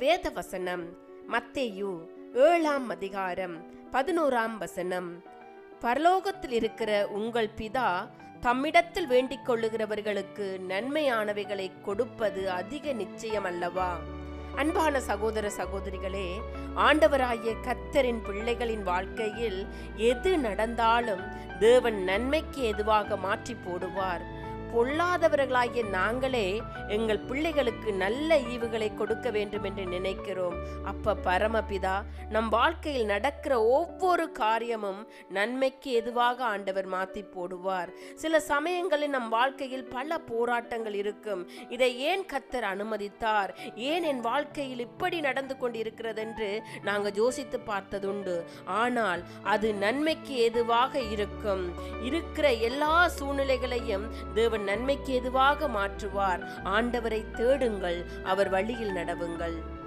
வேத வசனம் மத்தேயு 7:11. பரலோகத்தில் இருக்கிற உங்கள் பிதா தம்மிடத்தில் வேண்டிக் கொள்ளுகிறவர்களுக்கு நன்மையானவைகளை கொடுப்பது அதிக நிச்சயம் அல்லவா? அன்பான சகோதர சகோதரிகளே, ஆண்டவராகிய கர்த்தரின் பிள்ளைகளின் வாழ்க்கையில் எது நடந்தாலும் தேவன் நன்மைக்கு எதுவாக மாற்றி போடுவார். பொல்லாதவர்களாகிய நாங்களே எங்கள் பிள்ளைகளுக்கு நல்ல ஈவுகளை கொடுக்க வேண்டும் என்று நினைக்கிறோம். அப்ப பரமபிதா நம் வாழ்க்கையில் நடக்கிற ஒவ்வொரு காரியமும் நன்மைக்கு எதுவாக ஆண்டவர் மாற்றி போடுவார். சில சமயங்களில் நம் வாழ்க்கையில் பல போராட்டங்கள் இருக்கும். இதை ஏன் கர்த்தர் அனுமதித்தார், ஏன் என் வாழ்க்கையில் இப்படி நடந்து கொண்டிருக்கிறது என்று நாங்கள் யோசித்து பார்த்ததுண்டு. ஆனால் அது நன்மைக்கு எதுவாக இருக்கும். இருக்கிற எல்லா சூழ்நிலைகளையும் தேவன் நன்மைக்கு எதுவாக மாற்றுவார். ஆண்டவரை தேடுங்கள், அவர் வழியில் நடவுங்கள்.